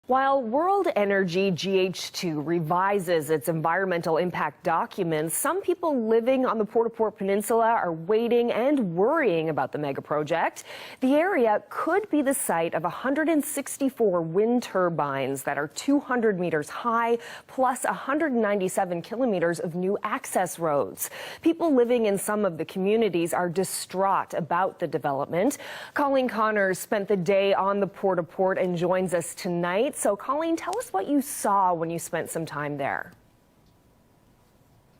While World Energy GH2 revises its environmental impact documents, some people living on the Port Peninsula are waiting and worrying about the mega project. The area could be the site of 164 wind turbines that are 200 meters high, plus 197 kilometers of new access roads. People living in some of the communities are distraught about the development. Colleen Connors spent the day on the Port and joins us tonight. So, Colleen, tell us what you saw when you spent some time there.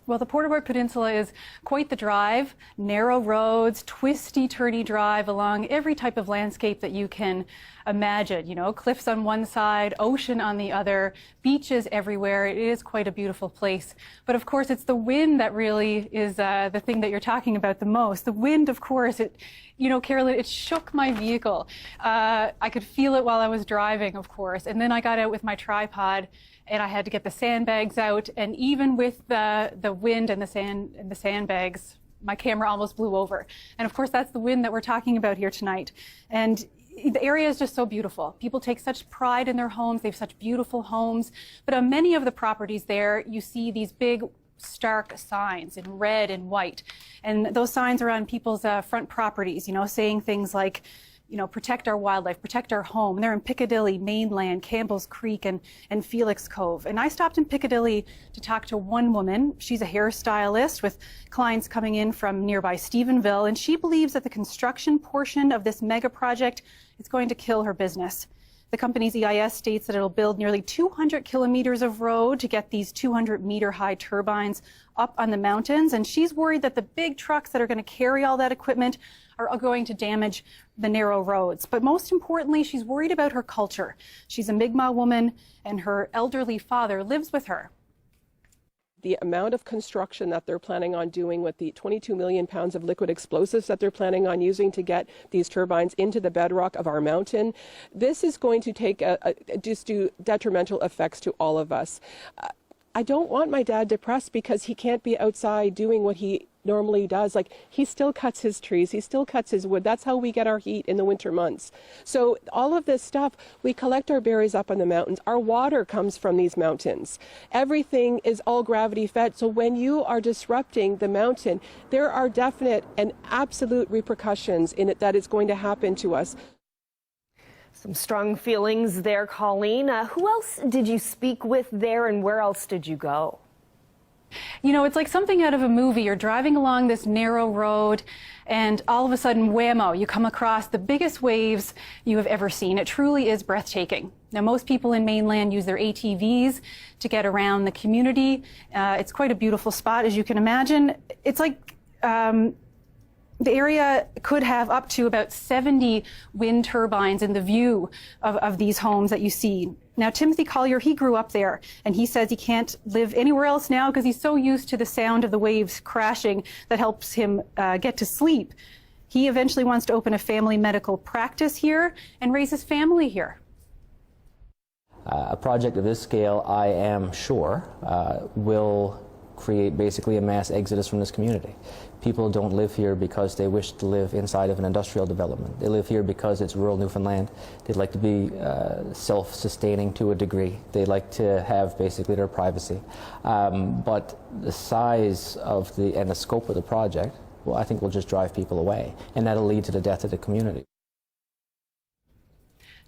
Well, the Port Peninsula is quite the drive. Narrow roads, twisty-turny drive along every type of landscape that you can imagine. You know, cliffs on one side, ocean on the other, beaches everywhere. It is quite a beautiful place. But of course, it's the wind that really is the thing that you're talking about the most. The wind, of course, Carolyn, it shook my vehicle. I could feel it while I was driving, of course. And then I got out with my tripod and I had to get the sandbags out. And even with the wind and the sandbags, my camera almost blew over. And of course, that's the wind that we're talking about here tonight. And the area is just so beautiful. People take such pride in their homes. They have such beautiful homes. But on many of the properties there, you see these big stark signs in red and white. And those signs are on people's front properties, saying things like, protect our wildlife, protect our home. They're in Piccadilly, Mainland, Campbell's Creek, and Felix Cove. And I stopped in Piccadilly to talk to one woman. She's a hairstylist with clients coming in from nearby Stephenville, and she believes that the construction portion of this mega project is going to kill her business. The company's EIS states that it'll build nearly 200 kilometers of road to get these 200-meter-high turbines up on the mountains. And she's worried that the big trucks that are going to carry all that equipment are going to damage the narrow roads. But most importantly, she's worried about her culture. She's a Mi'kmaq woman, and her elderly father lives with her. The amount of construction that they're planning on doing with the 22 million pounds of liquid explosives that they're planning on using to get these turbines into the bedrock of our mountain, this is going to take just do detrimental effects to all of us. I don't want my dad depressed because he can't be outside doing what he normally does. Like, he still cuts his trees, he still cuts his wood. That's how we get our heat in the winter months. So all of this stuff, we collect our berries up on the mountains. Our water comes from these mountains. Everything is all gravity fed. So when you are disrupting the mountain, there are definite and absolute repercussions in it that is going to happen to us. Some strong feelings there, Colleen. Who else did you speak with there, and where else did you go? It's like something out of a movie. You're driving along this narrow road, and all of a sudden, whammo, you come across the biggest waves you have ever seen. It truly is breathtaking. Now, most people in Mainland use their ATVs to get around the community. It's quite a beautiful spot, as you can imagine. It's like the area could have up to about 70 wind turbines in the view of these homes that you see. Now, Timothy Collier, he grew up there, and he says he can't live anywhere else now because he's so used to the sound of the waves crashing that helps him get to sleep. He eventually wants to open a family medical practice here and raise his family here. A project of this scale, I am sure, will create basically a mass exodus from this community. People don't live here because they wish to live inside of an industrial development. They live here because it's rural Newfoundland. They'd like to be self-sustaining to a degree. They like to have basically their privacy. But the size of and the scope of the project, well, I think will just drive people away, and that'll lead to the death of the community.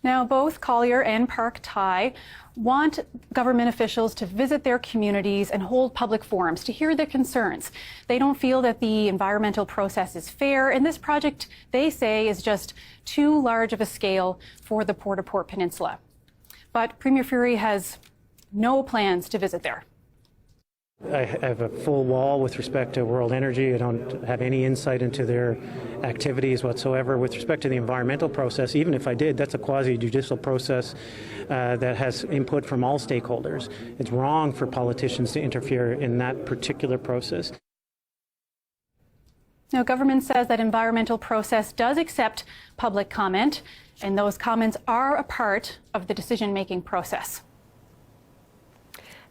Now, both Collier and Park Thai want government officials to visit their communities and hold public forums to hear their concerns. They don't feel that the environmental process is fair, and this project, they say, is just too large of a scale for the Port Peninsula. But Premier Furey has no plans to visit there. I have a full wall with respect to World Energy. I don't have any insight into their activities whatsoever. With respect to the environmental process, even if I did, that's a quasi-judicial process that has input from all stakeholders. It's wrong for politicians to interfere in that particular process. Now, government says that environmental process does accept public comment, and those comments are a part of the decision-making process.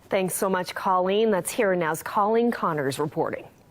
Thanks so much, Colleen. That's Here and Now's Colleen Connors reporting.